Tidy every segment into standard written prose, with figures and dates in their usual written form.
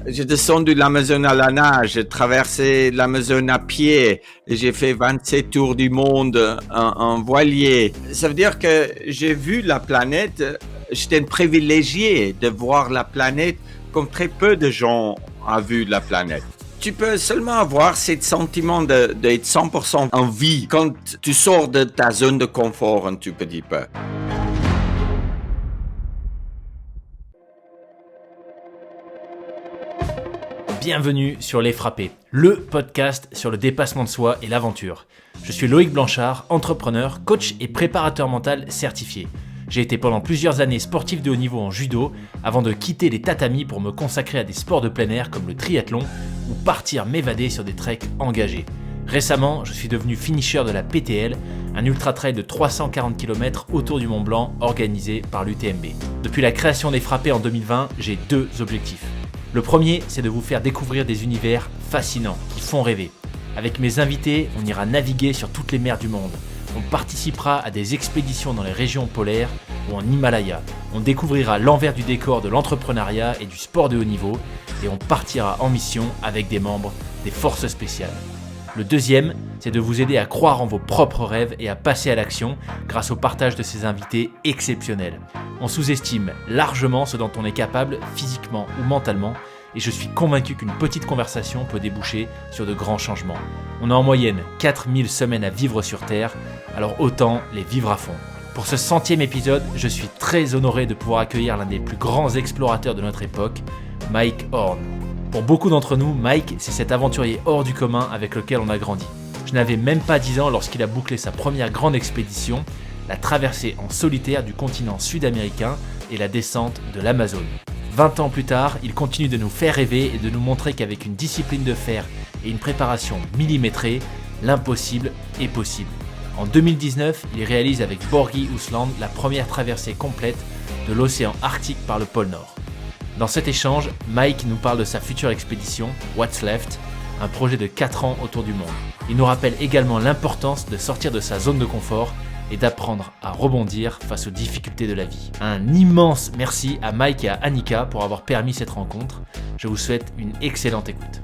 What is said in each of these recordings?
J'ai descendu l'Amazone à la nage, j'ai traversé l'Amazone à pied, et j'ai fait 27 tours du monde en voilier. Ça veut dire que j'ai vu la planète, j'étais privilégié de voir la planète comme très peu de gens ont vu la planète. Tu peux seulement avoir ce sentiment d'être 100% en vie quand tu sors de ta zone de confort un tout petit peu. Bienvenue sur Les Frappés, le podcast sur le dépassement de soi et l'aventure. Je suis Loïc Blanchard, entrepreneur, coach et préparateur mental certifié. J'ai été pendant plusieurs années sportif de haut niveau en judo avant de quitter les tatamis pour me consacrer à des sports de plein air comme le triathlon ou partir m'évader sur des treks engagés. Récemment, je suis devenu finisher de la PTL, un ultra-trail de 340 km autour du Mont Blanc organisé par l'UTMB. Depuis la création des Frappés en 2020, j'ai deux objectifs. Le premier, c'est de vous faire découvrir des univers fascinants qui font rêver. Avec mes invités, on ira naviguer sur toutes les mers du monde. On participera à des expéditions dans les régions polaires ou en Himalaya. On découvrira l'envers du décor de l'entrepreneuriat et du sport de haut niveau et on partira en mission avec des membres des forces spéciales. Le deuxième, c'est de vous aider à croire en vos propres rêves et à passer à l'action grâce au partage de ces invités exceptionnels. On sous-estime largement ce dont on est capable physiquement ou mentalement et je suis convaincu qu'une petite conversation peut déboucher sur de grands changements. On a en moyenne 4000 semaines à vivre sur Terre, alors autant les vivre à fond. Pour ce 100e épisode, je suis très honoré de pouvoir accueillir l'un des plus grands explorateurs de notre époque, Mike Horn. Pour beaucoup d'entre nous, Mike, c'est cet aventurier hors du commun avec lequel on a grandi. Je n'avais même pas 10 ans lorsqu'il a bouclé sa première grande expédition, la traversée en solitaire du continent sud-américain et la descente de l'Amazone. 20 ans plus tard, il continue de nous faire rêver et de nous montrer qu'avec une discipline de fer et une préparation millimétrée, l'impossible est possible. En 2019, il réalise avec Borghi Ousland la première traversée complète de l'océan Arctique par le pôle Nord. Dans cet échange, Mike nous parle de sa future expédition, What's Left, un projet de 4 ans autour du monde. Il nous rappelle également l'importance de sortir de sa zone de confort et d'apprendre à rebondir face aux difficultés de la vie. Un immense merci à Mike et à Annika pour avoir permis cette rencontre. Je vous souhaite une excellente écoute.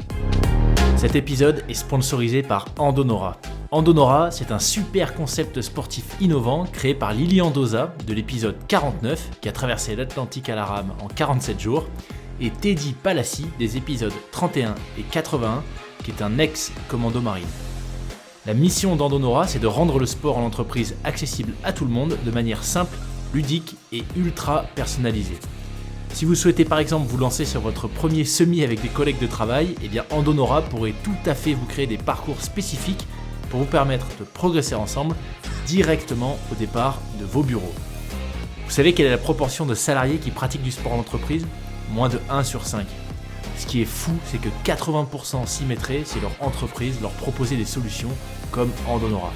Cet épisode est sponsorisé par Andonora. Andonora, c'est un super concept sportif innovant créé par Lilian Doza de l'épisode 49 qui a traversé l'Atlantique à la rame en 47 jours et Teddy Palassi des épisodes 31 et 81 qui est un ex-commando marine. La mission d'Andonora, c'est de rendre le sport en entreprise accessible à tout le monde de manière simple, ludique et ultra personnalisée. Si vous souhaitez par exemple vous lancer sur votre premier semi avec des collègues de travail, eh bien Andonora pourrait tout à fait vous créer des parcours spécifiques pour vous permettre de progresser ensemble directement au départ de vos bureaux. Vous savez quelle est la proportion de salariés qui pratiquent du sport en entreprise ? Moins de 1 sur 5. Ce qui est fou, c'est que 80% s'y mettraient si leur entreprise leur proposait des solutions comme Andonora.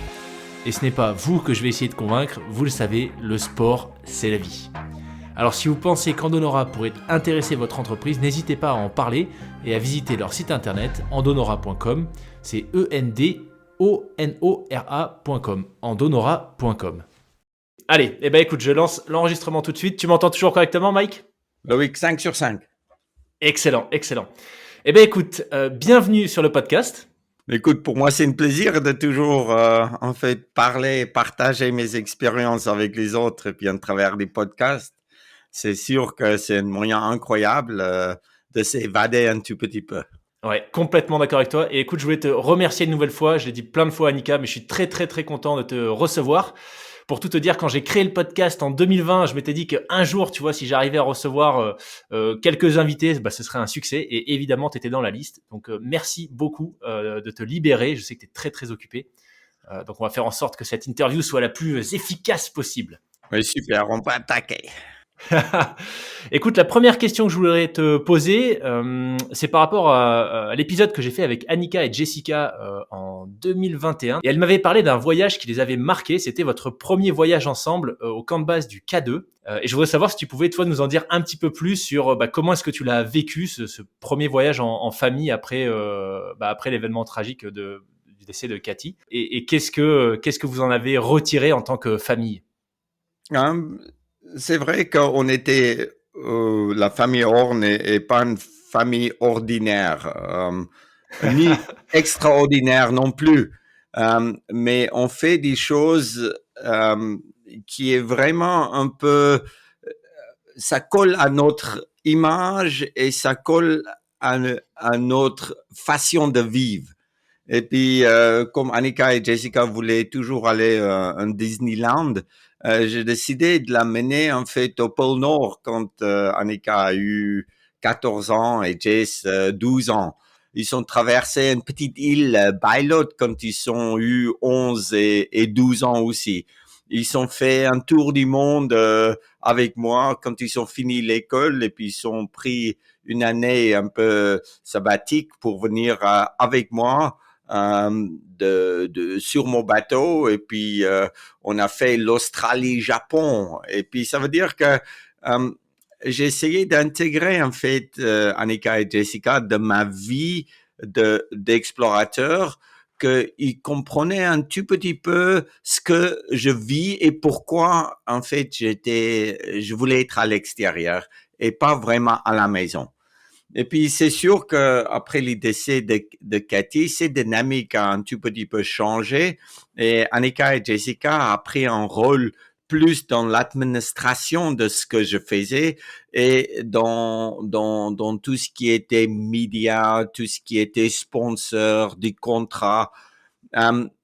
Et ce n'est pas vous que je vais essayer de convaincre, vous le savez, le sport, c'est la vie. Alors si vous pensez qu'Andonora pourrait intéresser votre entreprise, n'hésitez pas à en parler et à visiter leur site internet andonora.com, c'est endonora.com, andonora.com. Allez, écoute, je lance l'enregistrement tout de suite. Tu m'entends toujours correctement, Mike ? Loïc, 5 sur 5. Excellent. Écoute, bienvenue sur le podcast. Écoute, pour moi, c'est un plaisir de toujours parler, partager mes expériences avec les autres et puis à travers des podcasts. C'est sûr que c'est un moyen incroyable de s'évader un tout petit peu. Ouais, complètement d'accord avec toi. Et écoute, je voulais te remercier une nouvelle fois. Je l'ai dit plein de fois à Annika, mais je suis très très très content de te recevoir. Pour tout te dire, quand j'ai créé le podcast en 2020, je m'étais dit qu'un jour, tu vois, si j'arrivais à recevoir quelques invités, ce serait un succès. Et évidemment, tu étais dans la liste. Donc, merci beaucoup de te libérer. Je sais que tu es très, très occupé. Donc, on va faire en sorte que cette interview soit la plus efficace possible. Oui, super. On peut attaquer. Écoute, la première question que je voudrais te poser, c'est par rapport à l'épisode que j'ai fait avec Annika et Jessica en 2021. Et elles m'avaient parlé d'un voyage qui les avait marqués. C'était votre premier voyage ensemble au camp de base du K2. Et je voudrais savoir si tu pouvais, toi, nous en dire un petit peu plus sur comment est-ce que tu l'as vécu, ce premier voyage en famille après l'événement tragique du décès de Cathy. Et qu'est-ce que vous en avez retiré en tant que famille ? C'est vrai qu'on était, la famille Horn est pas une famille ordinaire, ni extraordinaire non plus. Mais on fait des choses qui est vraiment un peu, ça colle à notre image et ça colle à notre façon de vivre. Et puis, comme Annika et Jessica voulaient toujours aller à Disneyland, j'ai décidé de l'amener en fait au pôle Nord quand Annika a eu 14 ans et Jess 12 ans. Ils ont traversé une petite île, Bylot, quand ils ont eu 11 et 12 ans aussi. Ils ont fait un tour du monde avec moi quand ils ont fini l'école et puis ils ont pris une année un peu sabbatique pour venir avec moi sur mon bateau et puis on a fait l'Australie-Japon et puis ça veut dire que j'ai essayé d'intégrer en fait Annika et Jessica de ma vie d'explorateur, qu'ils comprenaient un tout petit peu ce que je vis et pourquoi en fait je voulais être à l'extérieur et pas vraiment à la maison. Et puis, c'est sûr qu'après le décès de Cathy, cette dynamique a un tout petit peu changé et Annika et Jessica a pris un rôle plus dans l'administration de ce que je faisais et dans tout ce qui était média, tout ce qui était sponsor, des contrats.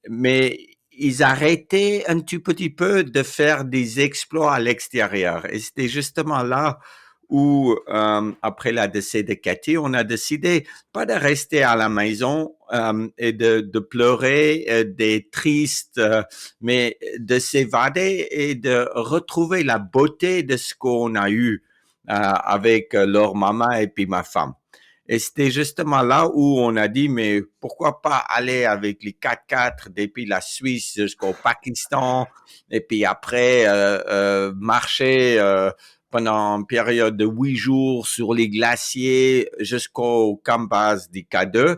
Mais ils arrêtaient un tout petit peu de faire des exploits à l'extérieur. Et c'était justement là où, après la décès de Cathy, on a décidé pas de rester à la maison et de pleurer, d'être triste, mais de s'évader et de retrouver la beauté de ce qu'on a eu avec leur maman et puis ma femme. Et c'était justement là où on a dit, mais pourquoi pas aller avec les 4x4 depuis la Suisse jusqu'au Pakistan et puis après marcher pendant une période de 8 jours sur les glaciers jusqu'au camp base du K2,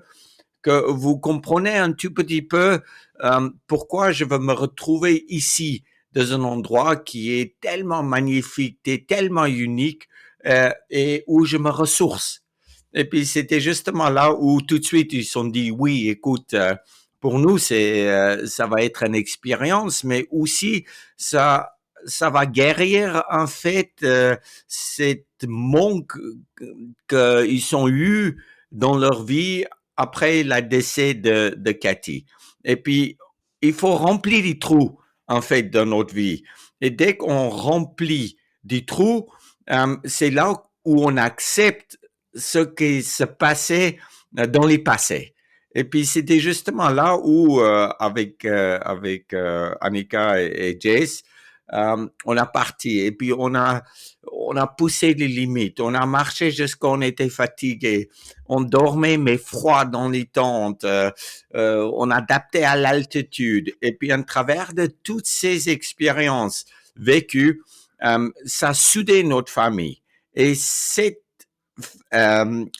que vous comprenez un tout petit peu pourquoi je veux me retrouver ici, dans un endroit qui est tellement magnifique, tellement unique et où je me ressource. Et puis, c'était justement là où tout de suite, ils se sont dit, oui, écoute, pour nous, ça va être une expérience, mais aussi, ça va guérir, en fait, cette manque qu'ils ont eu dans leur vie après le décès de Cathy. Et puis, il faut remplir les trous, en fait, dans notre vie. Et dès qu'on remplit des trous, c'est là où on accepte ce qui se passait dans les passés. Et puis, c'était justement là où, avec Annika et Jess, on a parti. Et puis, on a poussé les limites. On a marché jusqu'à on était fatigué. On dormait, mais froid dans les tentes. On adaptait à l'altitude. Et puis, en travers de toutes ces expériences vécues, ça a soudé notre famille. Et cette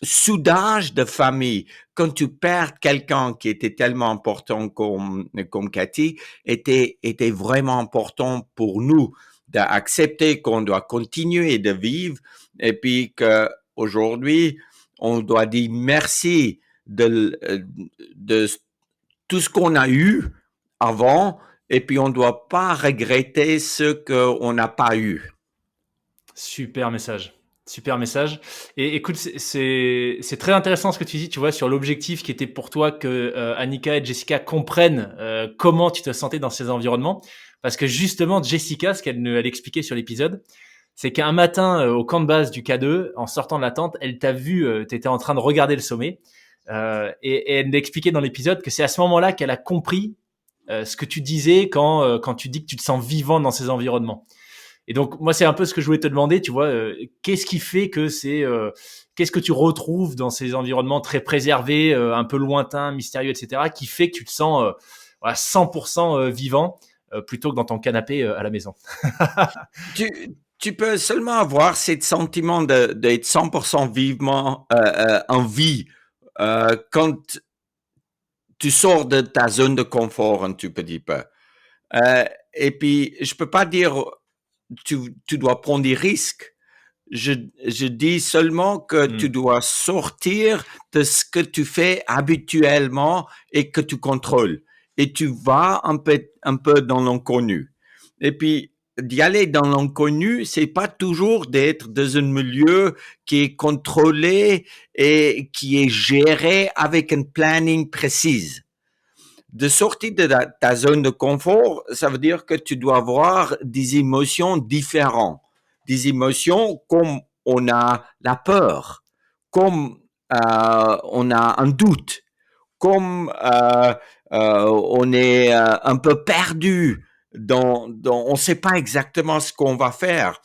soudage de famille, quand tu perds quelqu'un qui était tellement important comme Cathy, était vraiment important pour nous d'accepter qu'on doit continuer de vivre et puis qu'aujourd'hui, on doit dire merci de tout ce qu'on a eu avant et puis on ne doit pas regretter ce qu'on n'a pas eu. Super message. Super message. Et écoute, c'est très intéressant ce que tu dis, tu vois, sur l'objectif qui était pour toi que Annika et Jessica comprennent comment tu te sentais dans ces environnements. Parce que justement, Jessica, ce elle expliquait sur l'épisode, c'est qu'un matin au camp de base du K2, en sortant de la tente, elle t'a vu, tu étais en train de regarder le sommet. Et elle expliquait dans l'épisode que c'est à ce moment-là qu'elle a compris ce que tu disais quand tu dis que tu te sens vivant dans ces environnements. Et donc, moi, c'est un peu ce que je voulais te demander, tu vois, qu'est-ce qui fait que qu'est-ce que tu retrouves dans ces environnements très préservés, un peu lointains, mystérieux, etc., qui fait que tu te sens 100% vivant plutôt que dans ton canapé à la maison? Tu peux seulement avoir ce sentiment d'être 100% vivement en vie quand tu sors de ta zone de confort un tout petit peu. Et puis, je peux pas dire tu dois prendre des risques. je dis seulement que tu dois sortir de ce que tu fais habituellement et que tu contrôles. Et tu vas un peu dans l'inconnu. Et puis, d'y aller dans l'inconnu, c'est pas toujours d'être dans un milieu qui est contrôlé et qui est géré avec un planning précis. De sortir de ta zone de confort, ça veut dire que tu dois avoir des émotions différentes. Des émotions comme on a la peur, comme on a un doute, comme on est un peu perdu, on ne sait pas exactement ce qu'on va faire.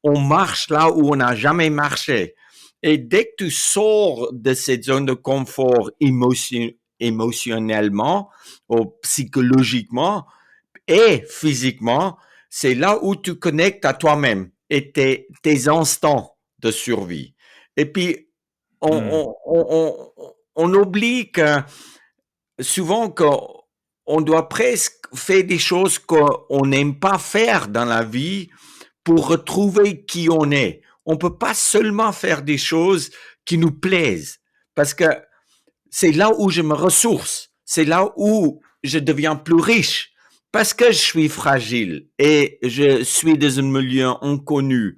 On marche là où on n'a jamais marché. Et dès que tu sors de cette zone de confort émotionnellement ou psychologiquement et physiquement, c'est là où tu connectes à toi-même et tes instants de survie. Et puis, on oublie que souvent qu'on doit presque faire des choses qu'on n'aime pas faire dans la vie pour retrouver qui on est. On peut pas seulement faire des choses qui nous plaisent parce que c'est là où je me ressource, c'est là où je deviens plus riche parce que je suis fragile et je suis dans un milieu inconnu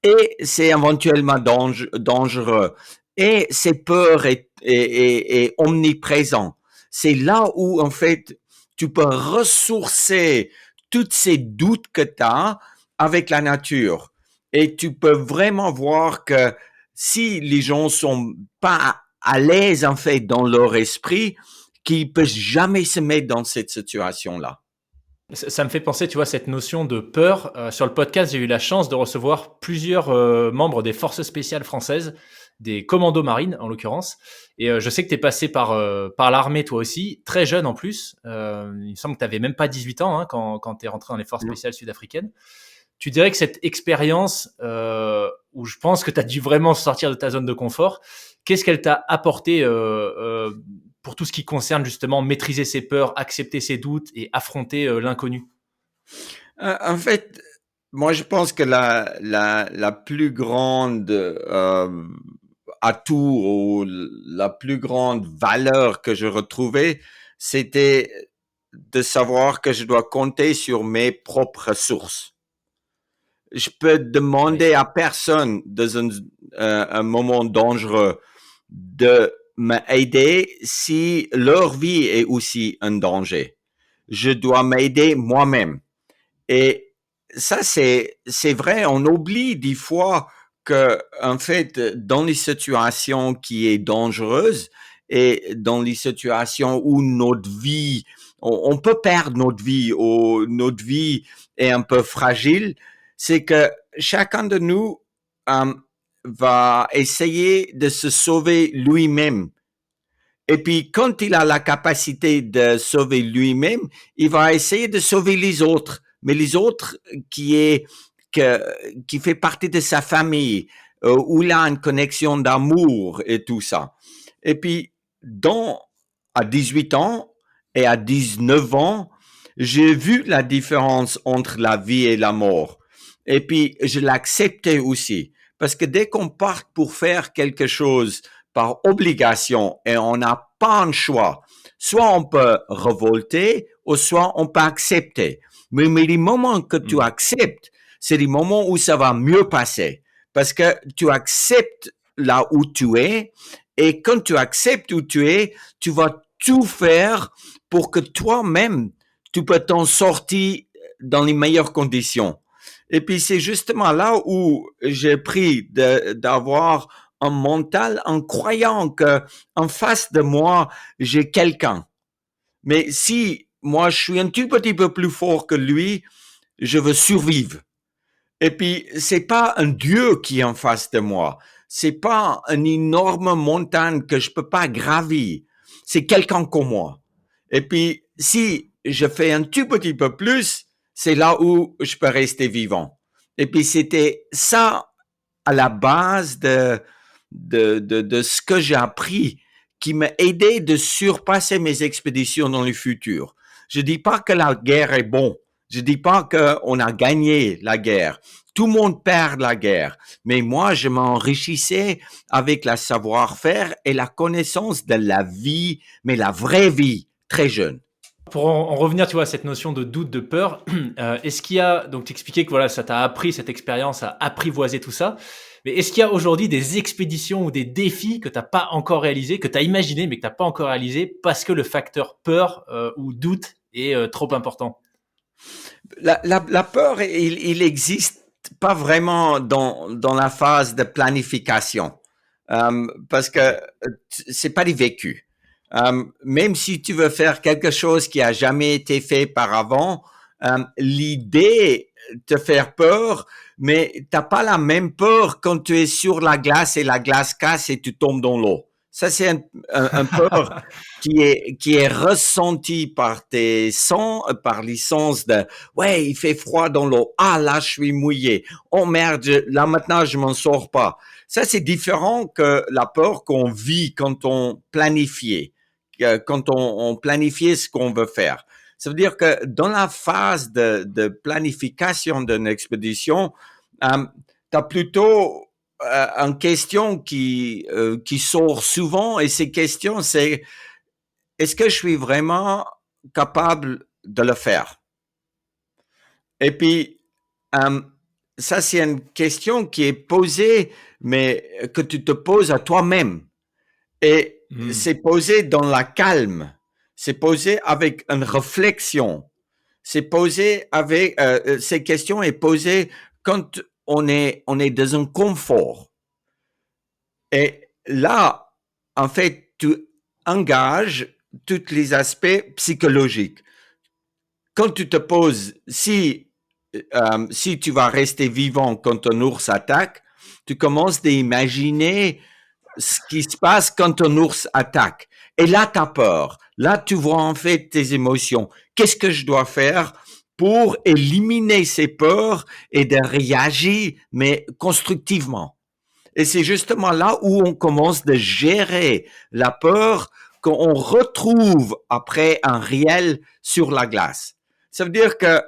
et c'est éventuellement dangereux et c'est peur est omniprésent. C'est là où, en fait, tu peux ressourcer tous ces doutes que tu as avec la nature. Et tu peux vraiment voir que si les gens sont pas à l'aise, en fait, dans leur esprit, qu'ils ne peuvent jamais se mettre dans cette situation-là. Ça me fait penser, tu vois, cette notion de peur. Sur le podcast, j'ai eu la chance de recevoir plusieurs membres des forces spéciales françaises, des commandos marines en l'occurrence. Et je sais que tu es passé par l'armée toi aussi, très jeune en plus. Il me semble que tu n'avais même pas 18 ans quand tu es rentré dans les forces spéciales sud-africaines. Tu dirais que cette expérience, où je pense que tu as dû vraiment sortir de ta zone de confort, qu'est-ce qu'elle t'a apporté pour tout ce qui concerne justement maîtriser ses peurs, accepter ses doutes et affronter l'inconnu? En fait, moi, je pense que la plus grande atout ou la plus grande valeur que je retrouvais, c'était de savoir que je dois compter sur mes propres sources. Je peux demander à personne dans un moment dangereux de m'aider si leur vie est aussi un danger. Je dois m'aider moi-même. Et ça, c'est vrai. On oublie des fois que, en fait, dans les situations qui est dangereuses et dans les situations où notre vie, on peut perdre notre vie ou notre vie est un peu fragile, c'est que chacun de nous va essayer de se sauver lui-même. Et puis, quand il a la capacité de sauver lui-même, il va essayer de sauver les autres. Mais les autres qui fait partie de sa famille, où il a une connexion d'amour et tout ça. Et puis, à 18 ans et à 19 ans, j'ai vu la différence entre la vie et la mort. Et puis, je l'acceptais aussi. Parce que dès qu'on part pour faire quelque chose par obligation et on n'a pas un choix, soit on peut révolter ou soit on peut accepter. Mais les moments que tu acceptes, c'est les moments où ça va mieux passer. Parce que tu acceptes là où tu es et quand tu acceptes où tu es, tu vas tout faire pour que toi-même, tu peux t'en sortir dans les meilleures conditions. Et puis, c'est justement là où j'ai pris d'avoir un mental en croyant que en face de moi, j'ai quelqu'un. Mais si moi, je suis un tout petit peu plus fort que lui, je veux survivre. Et puis, c'est pas un Dieu qui est en face de moi. C'est pas une énorme montagne que je peux pas gravir. C'est quelqu'un comme moi. Et puis, si je fais un tout petit peu plus, c'est là où je peux rester vivant. Et puis, c'était ça à la base de ce que j'ai appris qui m'a aidé de surpasser mes expéditions dans le futur. Je dis pas que la guerre est bon. Je dis pas qu'on a gagné la guerre. Tout le monde perd la guerre. Mais moi, je m'enrichissais avec la savoir-faire et la connaissance de la vie, mais la vraie vie, très jeune. Pour en revenir, tu vois, à cette notion de doute, de peur, est-ce qu'il y a, donc t'expliquais que voilà, ça t'a appris, cette expérience à apprivoiser tout ça, mais est-ce qu'il y a aujourd'hui des expéditions ou des défis que t'as pas encore réalisés, que t'as imaginé mais que t'as pas encore réalisé parce que le facteur peur ou doute est trop important? La peur, il existe pas vraiment dans la phase de planification, parce que c'est pas du vécu. Même si tu veux faire quelque chose qui a jamais été fait par avant, l'idée te faire peur, mais t'as pas la même peur quand tu es sur la glace et la glace casse et tu tombes dans l'eau. Ça, c'est un peur qui est ressenti par tes sens, par les sens de, ouais, il fait froid dans l'eau. Ah, là, je suis mouillé. Oh merde, là, maintenant, je m'en sors pas. Ça, c'est différent que la peur qu'on vit quand on planifie, quand on planifie ce qu'on veut faire. Ça veut dire que dans la phase de planification d'une expédition, tu as plutôt une question qui sort souvent, et ces questions, c'est est-ce que je suis vraiment capable de le faire? Et puis, ça, c'est une question qui est posée, mais que tu te poses à toi-même. Et c'est posé dans la calme. C'est posé avec une réflexion. C'est posé avec, ces questions est posée quand on est dans un confort. Et là, en fait, tu engages tous les aspects psychologiques. Quand tu te poses, si tu vas rester vivant quand un ours attaque, tu commences d'imaginer ce qui se passe quand un ours attaque. Et là, tu as peur. Là, tu vois en fait tes émotions. Qu'est-ce que je dois faire pour éliminer ces peurs et de réagir, mais constructivement? Et c'est justement là où on commence de gérer la peur qu'on retrouve après un réel sur la glace. Ça veut dire que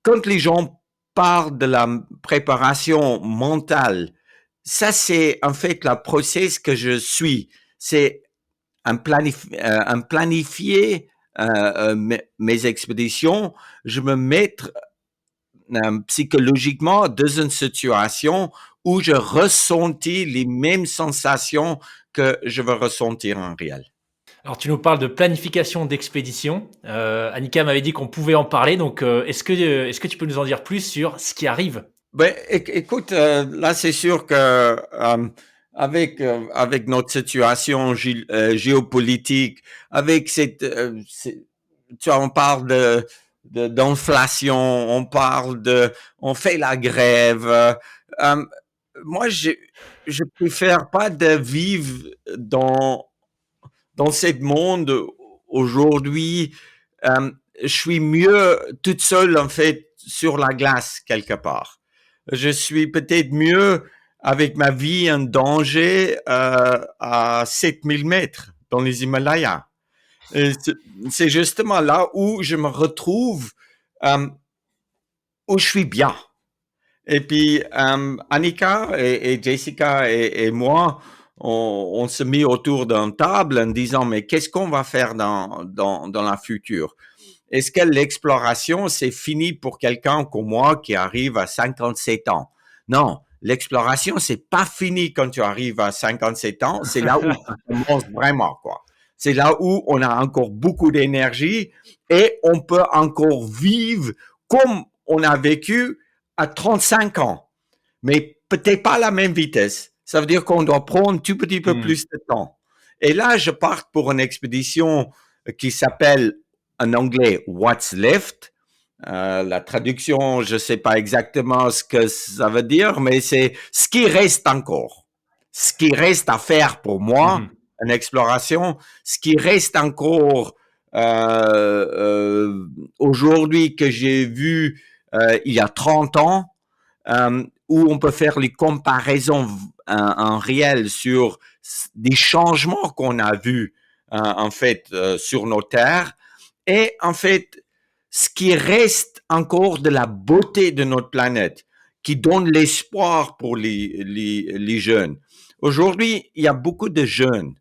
quand les gens parlent de la préparation mentale, ça c'est en fait la process que je suis. C'est un planifier mes expéditions. Je me mets psychologiquement dans une situation où je ressentis les mêmes sensations que je veux ressentir en réel. Alors tu nous parles de planification d'expédition. Annika m'avait dit qu'on pouvait en parler, donc est-ce que tu peux nous en dire plus sur ce qui arrive? Ben, écoute, là, c'est sûr que avec notre situation géopolitique, avec tu vois, on parle d'inflation, on fait la grève. Moi, je préfère pas de vivre dans ce monde aujourd'hui. Je suis mieux toute seule en fait sur la glace quelque part. Je suis peut-être mieux avec ma vie en danger à 7000 mètres dans les Himalayas. Et c'est justement là où je me retrouve, euh, où je suis bien. Et puis, Annika et Jessica et moi, on se mit autour d'une table en disant, mais qu'est-ce qu'on va faire dans la future? Est-ce que l'exploration, c'est fini pour quelqu'un comme moi qui arrive à 57 ans? Non, l'exploration, c'est pas fini quand tu arrives à 57 ans. C'est là où ça commence vraiment, quoi. C'est là où on a encore beaucoup d'énergie et on peut encore vivre comme on a vécu à 35 ans, mais peut-être pas à la même vitesse. Ça veut dire qu'on doit prendre un tout petit peu plus de temps. Et là, je pars pour une expédition qui s'appelle en anglais What's Left. La traduction, je sais pas exactement ce que ça veut dire, mais c'est ce qui reste encore. Ce qui reste à faire pour moi, une exploration, ce qui reste encore aujourd'hui que j'ai vu il y a 30 ans, où on peut faire les comparaisons en réel sur des changements qu'on a vus en fait sur nos terres et en fait ce qui reste encore de la beauté de notre planète, qui donne l'espoir pour les jeunes. Aujourd'hui, il y a beaucoup de jeunes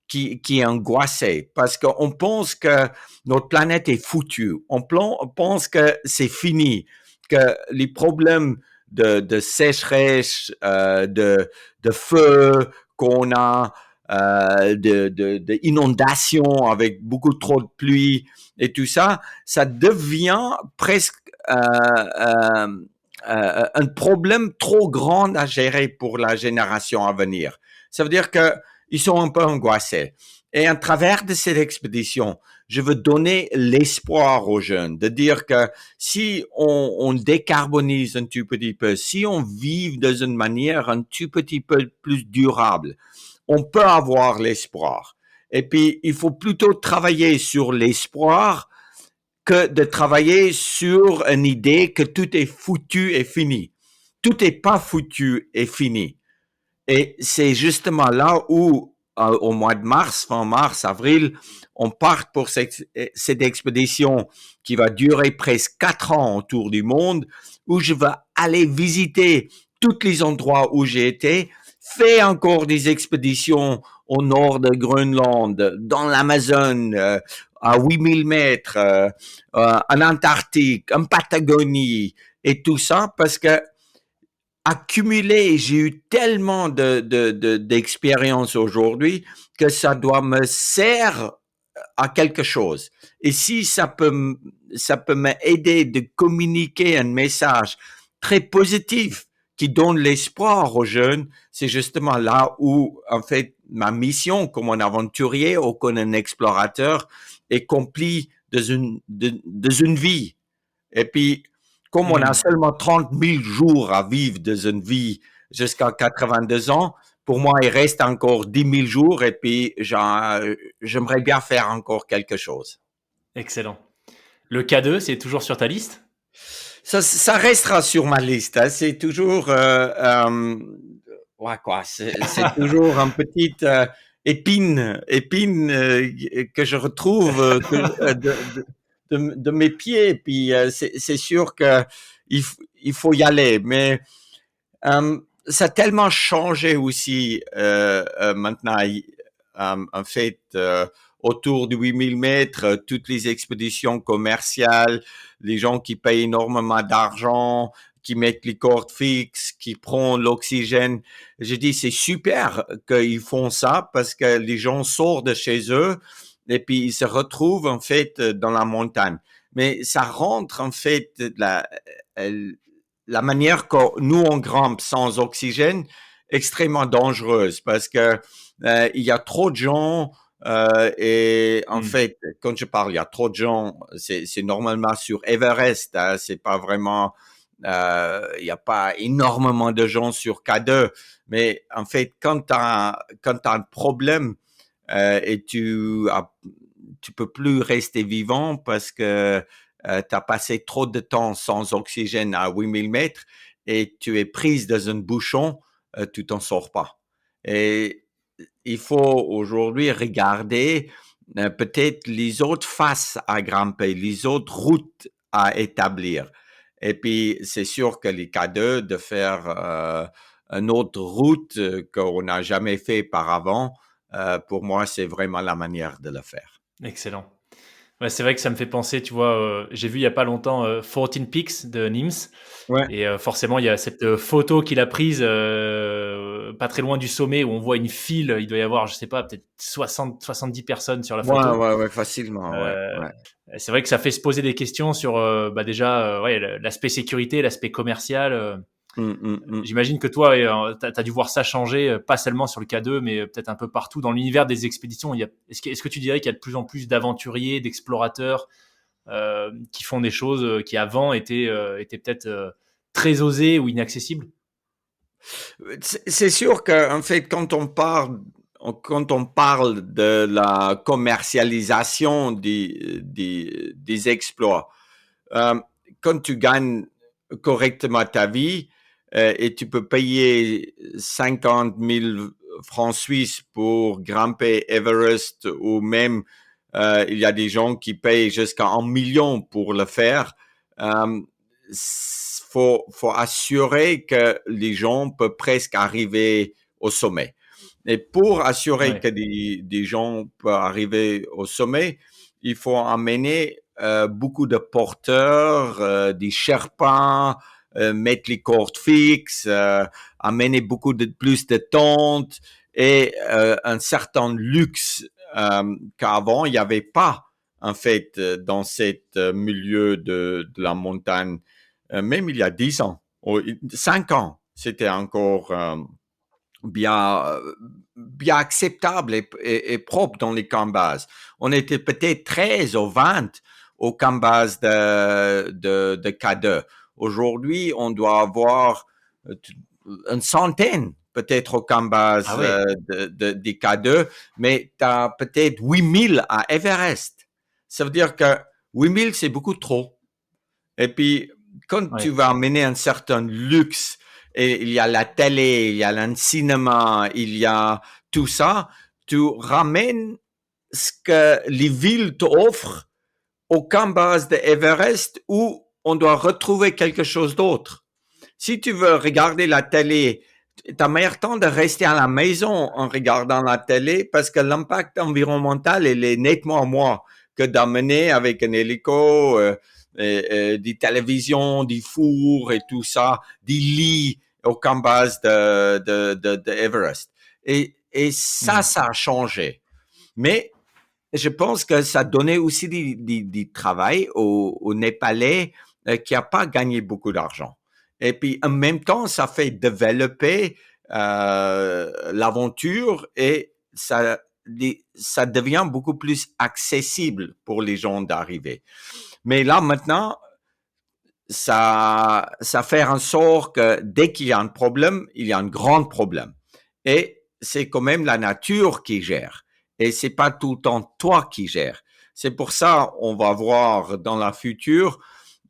qui est angoissé parce qu'on pense que notre planète est foutue. On pense que c'est fini, que les problèmes de sécheresse, de feu qu'on a, de inondations avec beaucoup trop de pluie et tout ça, ça devient presque un problème trop grand à gérer pour la génération à venir. Ça veut dire que ils sont un peu angoissés. Et à travers de cette expédition, je veux donner l'espoir aux jeunes de dire que si on décarbonise un tout petit peu, si on vit de une manière un tout petit peu plus durable, on peut avoir l'espoir. Et puis, il faut plutôt travailler sur l'espoir que de travailler sur une idée que tout est foutu et fini. Tout n'est pas foutu et fini. Et c'est justement là où, au mois de mars, fin mars, avril, on part pour cette expédition qui va durer presque 4 ans autour du monde, où je vais aller visiter tous les endroits où j'ai été, faire encore des expéditions au nord de Groenland, dans l'Amazone, à 8000 mètres, en Antarctique, en Patagonie, et tout ça, parce que accumulé, j'ai eu tellement d'expérience aujourd'hui que ça doit me servir à quelque chose. Et si ça peut m'aider de communiquer un message très positif qui donne l'espoir aux jeunes, c'est justement là où, en fait, ma mission comme un aventurier ou comme un explorateur est accomplie dans une vie. Et puis, comme on a seulement 30 000 jours à vivre dans une vie jusqu'à 82 ans, pour moi, il reste encore 10 000 jours et puis j'aimerais bien faire encore quelque chose. Excellent. Le K2, c'est toujours sur ta liste? Ça restera sur ma liste. Hein. C'est toujours, ouais, quoi, c'est toujours un petit épine que je retrouve de mes pieds. Puis c'est sûr que il faut y aller, mais ça a tellement changé aussi maintenant. En fait, autour de 8000 mètres, toutes les expéditions commerciales, les gens qui payent énormément d'argent, qui mettent les cordes fixes, qui prennent l'oxygène. Je dis, c'est super qu'ils font ça parce que les gens sortent de chez eux et puis ils se retrouvent en fait dans la montagne. Mais ça rentre en fait la manière que nous on grimpe sans oxygène extrêmement dangereuse parce que il y a trop de gens et en fait quand je parle il y a trop de gens c'est normalement sur Everest hein, c'est pas vraiment il y a pas énormément de gens sur K2 mais en fait quand t'as un problème et tu peux plus rester vivant parce que tu as passé trop de temps sans oxygène à 8000 mètres et tu es prise dans un bouchon, tu t'en sors pas. Et il faut aujourd'hui regarder peut-être les autres faces à grimper, les autres routes à établir. Et puis, c'est sûr que les K2, de faire une autre route qu'on n'a jamais fait par avant, pour moi, c'est vraiment la manière de le faire. Excellent. Ouais, c'est vrai que ça me fait penser, tu vois, j'ai vu il y a pas longtemps 14 Peaks de Nims. Ouais. Et forcément, il y a cette photo qu'il a prise pas très loin du sommet où on voit une file. Il doit y avoir, je sais pas, peut-être 70 personnes sur la photo. Ouais, facilement, ouais. C'est vrai que ça fait se poser des questions sur déjà ouais, l'aspect sécurité, l'aspect commercial. J'imagine que toi, tu as dû voir ça changer, pas seulement sur le K2, mais peut-être un peu partout dans l'univers des expéditions. Est-ce que tu dirais qu'il y a de plus en plus d'aventuriers, d'explorateurs qui font des choses qui avant étaient peut-être très osées ou inaccessibles? C'est sûr qu'en fait, quand on parle de la commercialisation des exploits, euh, quand tu gagnes correctement ta vie et tu peux payer 50 000 francs suisses pour grimper Everest ou même il y a des gens qui payent jusqu'à 1 million pour le faire. faut assurer que les gens peuvent presque arriver au sommet. Et pour assurer que des gens peuvent arriver au sommet, il faut amener beaucoup de porteurs, des Sherpas, mettre les cordes fixes, amener beaucoup de plus de tentes et un certain luxe qu'avant il n'y avait pas en fait dans cet milieu de la montagne. Même il y a 10 ans, 5 ans, c'était encore bien, bien acceptable et propre dans les camps bases. On était peut-être 13 ou 20 au camp base de K2. Aujourd'hui, on doit avoir une centaine peut-être au camp base des K2, mais tu as peut-être 8000 à Everest. Ça veut dire que 8000, c'est beaucoup trop. Et puis, quand tu vas amener un certain luxe, et il y a la télé, il y a le cinéma, il y a tout ça, tu ramènes ce que les villes t'offrent au camp base de Everest où on doit retrouver quelque chose d'autre. Si tu veux regarder la télé, tu as meilleur temps de rester à la maison en regardant la télé parce que l'impact environnemental, il est nettement moins que d'amener avec un hélico, des télévisions, des fours et tout ça, des lits au camp base de Everest. Et ça a changé. Mais je pense que ça donnait aussi du travail aux Népalais qui n'a pas gagné beaucoup d'argent. Et puis, en même temps, ça fait développer l'aventure et ça devient beaucoup plus accessible pour les gens d'arriver. Mais là, maintenant, ça fait en sorte que dès qu'il y a un problème, il y a un grand problème. Et c'est quand même la nature qui gère. Et c'est pas tout le temps toi qui gères. C'est pour ça on va voir dans la future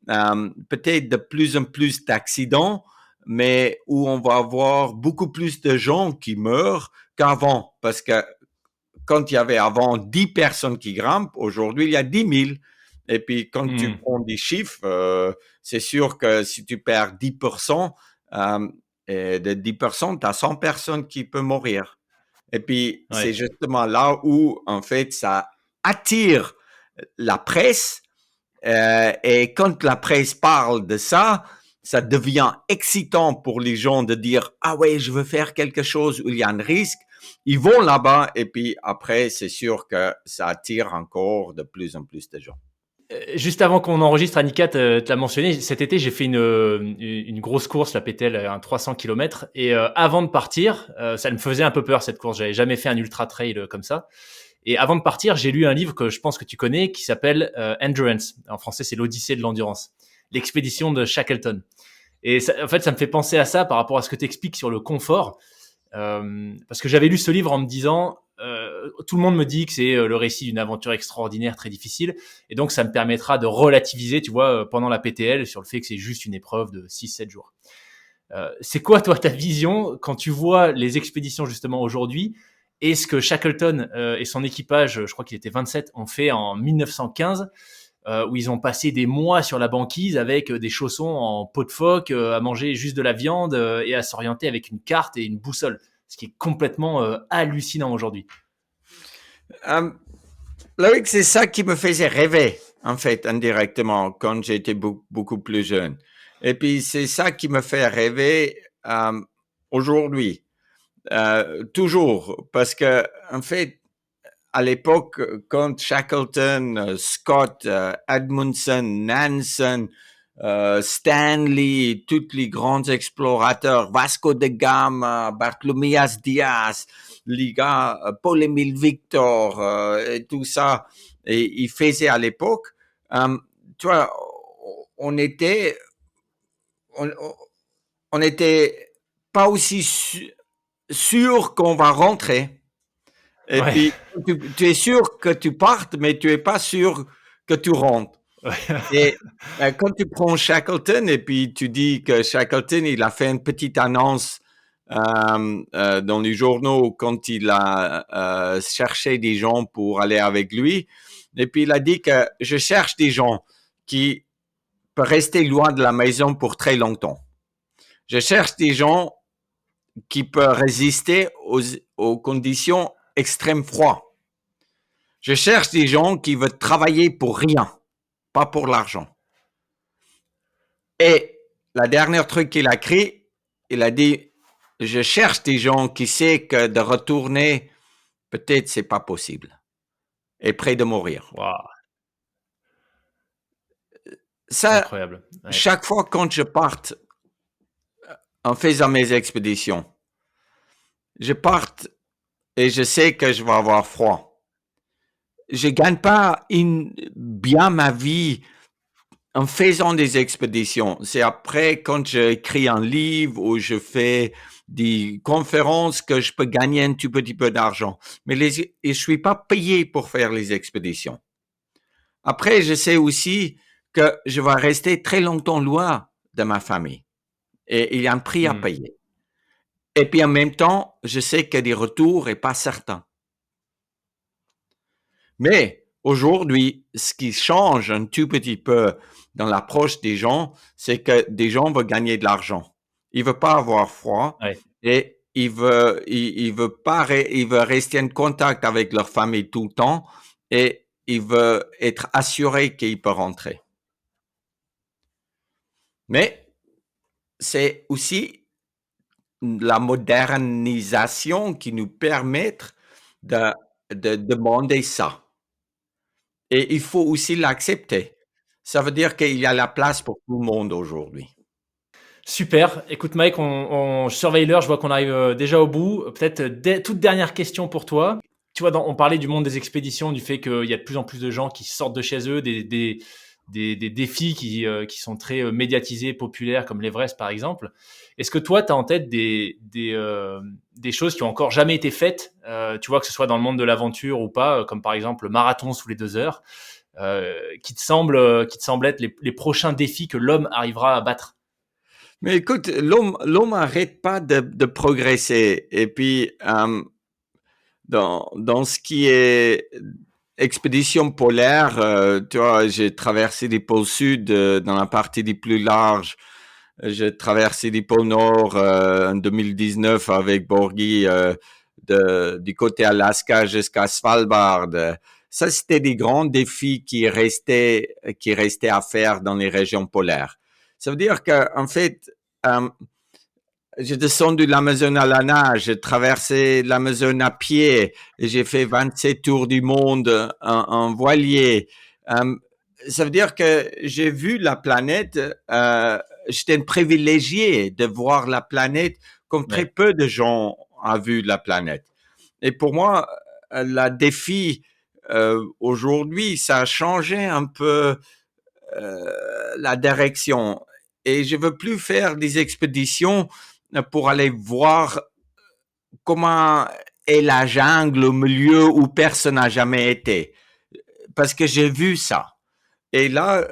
peut-être de plus en plus d'accidents, mais où on va avoir beaucoup plus de gens qui meurent qu'avant. Parce que quand il y avait avant 10 personnes qui grimpent, aujourd'hui il y a 10 000. Et puis quand tu prends des chiffres, c'est sûr que si tu perds 10%, et de 10%, tu as 100 personnes qui peuvent mourir. Et puis, c'est justement là où, en fait, ça attire la presse. Et quand la presse parle de ça, ça devient excitant pour les gens de dire « Ah ouais, je veux faire quelque chose où il y a un risque ». Ils vont là-bas et puis après, c'est sûr que ça attire encore de plus en plus de gens. Juste avant qu'on enregistre, Annika te l'a mentionné, cet été, j'ai fait une grosse course, la PTL, un 300 km. Et avant de partir, ça me faisait un peu peur, cette course. J'avais jamais fait un ultra trail comme ça. Et avant de partir, j'ai lu un livre que je pense que tu connais, qui s'appelle Endurance. En français, c'est l'Odyssée de l'endurance. L'expédition de Shackleton. Et ça, en fait, ça me fait penser à ça par rapport à ce que tu expliques sur le confort. Parce que j'avais lu ce livre en me disant... tout le monde me dit que c'est le récit d'une aventure extraordinaire, très difficile, et donc ça me permettra de relativiser, tu vois, pendant la PTL, sur le fait que c'est juste une épreuve de 6-7 jours. C'est quoi, toi, ta vision quand tu vois les expéditions justement aujourd'hui et ce que Shackleton et son équipage, je crois qu'il était 27, ont fait en 1915, où ils ont passé des mois sur la banquise avec des chaussons en peau de phoque, à manger juste de la viande et à s'orienter avec une carte et une boussole, ce qui est complètement hallucinant aujourd'hui. Loïc, c'est ça qui me faisait rêver, en fait, indirectement, quand j'étais beaucoup plus jeune. Et puis, c'est ça qui me fait rêver aujourd'hui, toujours, parce que, en fait, à l'époque, quand Shackleton, Scott, Edmundson, Nansen, Stanley, tous les grands explorateurs, Vasco de Gama, Bartholomew Diaz, les gars, Paul-Émile Victor, et tout ça, et ils faisaient à l'époque, tu vois, on était, on, on était pas aussi sûr qu'on va rentrer. Et puis, tu es sûr que tu partes, mais tu es pas sûr que tu rentres. Et quand tu prends Shackleton et puis tu dis que Shackleton, il a fait une petite annonce dans les journaux quand il a cherché des gens pour aller avec lui. Et puis il a dit que je cherche des gens qui peut rester loin de la maison pour très longtemps. Je cherche des gens qui peuvent résister aux conditions extrêmes froides. Je cherche des gens qui veulent travailler pour rien, pas pour l'argent. Et la dernière truc qu'il a écrit, il a dit, je cherche des gens qui savent que de retourner, peut-être c'est pas possible. Et près de mourir. Waouh, Ça, incroyable. Ouais. chaque fois quand je parte en faisant mes expéditions, je parte et je sais que je vais avoir froid. Je gagne pas bien ma vie en faisant des expéditions. C'est après quand j'écris un livre ou je fais des conférences que je peux gagner un tout petit peu d'argent. Mais je suis pas payé pour faire les expéditions. Après, je sais aussi que je vais rester très longtemps loin de ma famille. Et il y a un prix à payer. Et puis en même temps, je sais que des retours n'est pas certain. Mais aujourd'hui, ce qui change un tout petit peu dans l'approche des gens, c'est que des gens veulent gagner de l'argent. Ils ne veulent pas avoir froid et ils veulent rester en contact avec leur famille tout le temps et ils veulent être assurés qu'ils peuvent rentrer. Mais c'est aussi la modernisation qui nous permet de demander ça. Et il faut aussi l'accepter. Ça veut dire qu'il y a la place pour tout le monde aujourd'hui. Super. Écoute, Mike, on surveille l'heure. Je vois qu'on arrive déjà au bout. Peut-être toute dernière question pour toi. Tu vois, on parlait du monde des expéditions, du fait qu'il y a de plus en plus de gens qui sortent de chez eux, des défis qui sont très médiatisés, populaires, comme l'Everest, par exemple. Est-ce que toi, tu as en tête des choses qui ont encore jamais été faites, tu vois, que ce soit dans le monde de l'aventure ou pas, comme par exemple le marathon sous les 2 heures, qui te semblent être les prochains défis que l'homme arrivera à battre? Mais écoute, l'homme n'arrête pas de progresser. Et puis, dans ce qui est expédition polaire, tu vois, j'ai traversé les pôles sud dans la partie des plus larges. J'ai traversé les pôles nord en 2019 avec Borghi du côté Alaska jusqu'à Svalbard. Ça, c'était des grands défis qui restaient à faire dans les régions polaires. Ça veut dire qu'en fait, j'ai descendu l'Amazone à la nage, j'ai traversé l'Amazone à pied, et j'ai fait 27 tours du monde en voilier. Ça veut dire que j'ai vu la planète, j'étais un privilégié de voir la planète comme très peu de gens ont vu la planète. Et pour moi, le défi aujourd'hui, ça a changé un peu la direction. Et je veux plus faire des expéditions pour aller voir comment est la jungle au milieu où personne n'a jamais été. Parce que j'ai vu ça. Et là,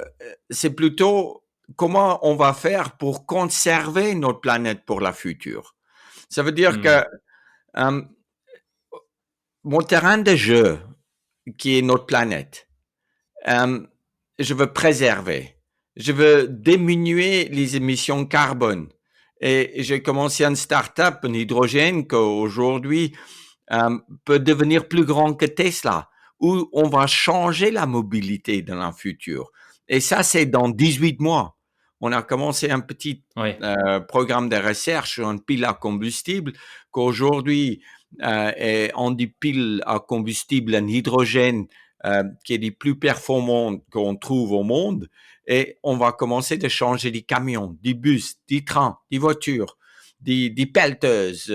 c'est plutôt comment on va faire pour conserver notre planète pour la future. Ça veut dire que mon terrain de jeu, qui est notre planète, je veux préserver. Je veux diminuer les émissions carbone. Et j'ai commencé une start-up en hydrogène qu'aujourd'hui peut devenir plus grand que Tesla, où on va changer la mobilité dans le futur. Et ça, c'est dans 18 mois. On a commencé un petit programme de recherche sur une pile à combustible qu'aujourd'hui, on dit pile à combustible en hydrogène qui est des plus performantes qu'on trouve au monde. Et on va commencer de changer des camions, des bus, des trains, des voitures, des pelleteuses,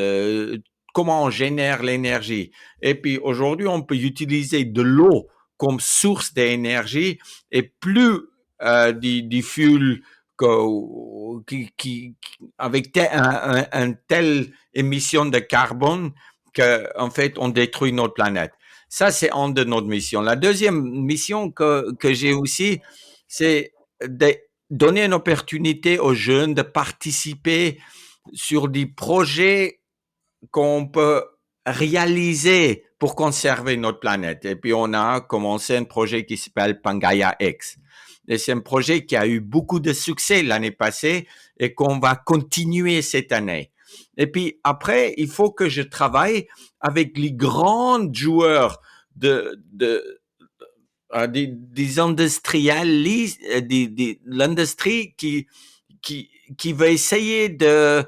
comment on génère l'énergie. Et puis aujourd'hui, on peut utiliser de l'eau comme source d'énergie et plus du fuel avec une telle émission de carbone qu'en fait, on détruit notre planète. Ça, c'est une de notre missions. La deuxième mission que j'ai aussi, c'est de donner une opportunité aux jeunes de participer sur des projets qu'on peut réaliser pour conserver notre planète. Et puis, on a commencé un projet qui s'appelle Pangaea X. Et c'est un projet qui a eu beaucoup de succès l'année passée et qu'on va continuer cette année. Et puis après, il faut que je travaille avec les grands joueurs des industriels, de l'industrie qui va essayer de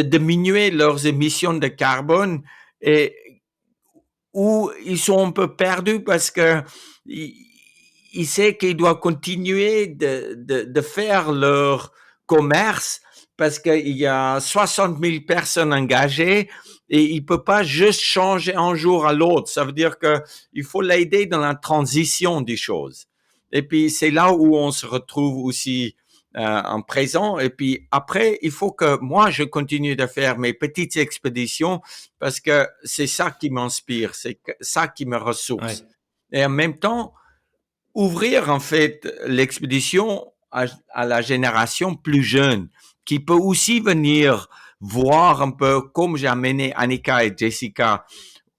diminuer leurs émissions de carbone et où ils sont un peu perdus parce que ils savent qu'ils doivent continuer de faire leur commerce parce qu'il y a 60 000 personnes engagées et il ne peut pas juste changer un jour à l'autre. Ça veut dire qu'il faut l'aider dans la transition des choses. Et puis, c'est là où on se retrouve aussi en présent. Et puis, après, il faut que moi, je continue de faire mes petites expéditions parce que c'est ça qui m'inspire, c'est ça qui me ressource. Ouais. Et en même temps, ouvrir en fait l'expédition à la génération plus jeune qui peut aussi venir voir un peu comme j'ai amené Annika et Jessica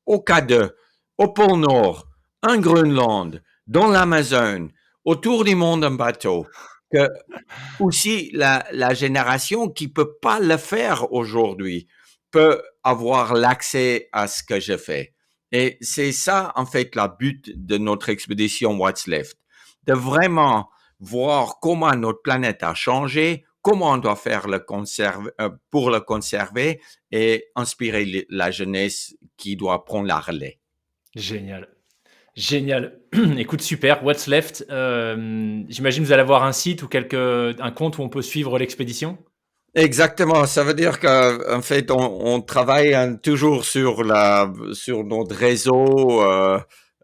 au K2, au pôle Nord, en Groenland, dans l'Amazone, autour du monde en bateau. Que aussi la génération qui peut pas le faire aujourd'hui peut avoir l'accès à ce que je fais. Et c'est ça, en fait, le but de notre expédition What's Left, de vraiment voir comment notre planète a changé, comment on doit faire pour le conserver et inspirer la jeunesse qui doit prendre la relais. Génial. Génial. Écoute, super. What's Left. J'imagine que vous allez avoir un site ou un compte où on peut suivre l'expédition. Exactement. Ça veut dire qu'en fait, on travaille toujours sur notre réseau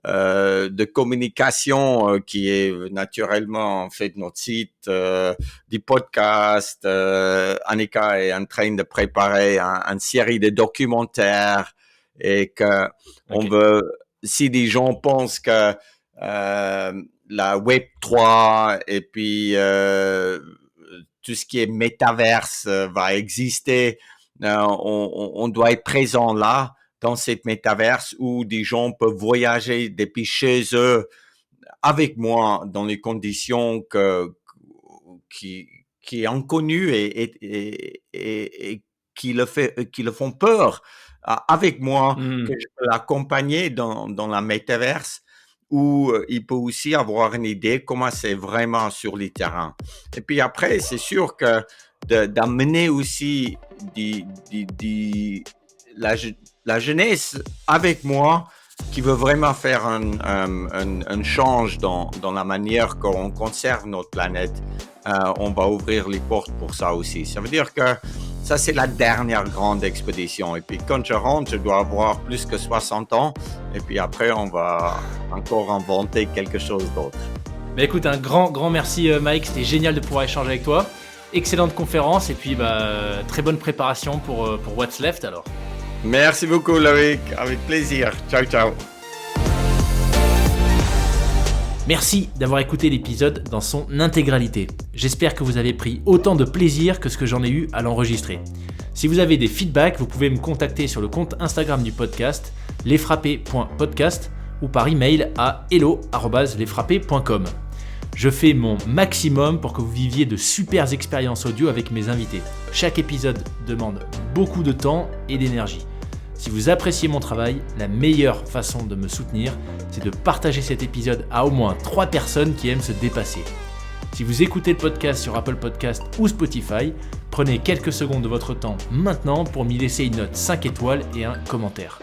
de communication qui est naturellement en fait notre site, des podcasts. Annika est en train de préparer une série de documentaires et que on veut. Si des gens pensent que la Web 3 et puis tout ce qui est métaverse va exister, on doit être présent là, dans cette métaverse où des gens peuvent voyager depuis chez eux avec moi dans les conditions qui est inconnues et qui le font peur avec moi, que je peux l'accompagner dans la métaverse où il peut aussi avoir une idée comment c'est vraiment sur les terrains. Et puis après, c'est sûr que d'amener aussi la jeunesse avec moi qui veut vraiment faire un change dans la manière qu'on conserve notre planète, on va ouvrir les portes pour ça aussi. Ça veut dire que ça, c'est la dernière grande expédition. Et puis, quand je rentre, je dois avoir plus que 60 ans. Et puis après, on va encore inventer quelque chose d'autre. Mais écoute, un grand merci Mike. C'était génial de pouvoir échanger avec toi. Excellente conférence et puis très bonne préparation pour What's Left alors. Merci beaucoup Loïc, avec plaisir. Ciao, ciao. Merci d'avoir écouté l'épisode dans son intégralité. J'espère que vous avez pris autant de plaisir que ce que j'en ai eu à l'enregistrer. Si vous avez des feedbacks, vous pouvez me contacter sur le compte Instagram du podcast, lesfrappés.podcast ou par email à hello@lesfrappés.com. Je fais mon maximum pour que vous viviez de super expériences audio avec mes invités. Chaque épisode demande beaucoup de temps et d'énergie. Si vous appréciez mon travail, la meilleure façon de me soutenir, c'est de partager cet épisode à au moins 3 personnes qui aiment se dépasser. Si vous écoutez le podcast sur Apple Podcast ou Spotify, prenez quelques secondes de votre temps maintenant pour m'y laisser une note 5 étoiles et un commentaire.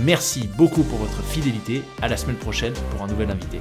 Merci beaucoup pour votre fidélité, à la semaine prochaine pour un nouvel invité.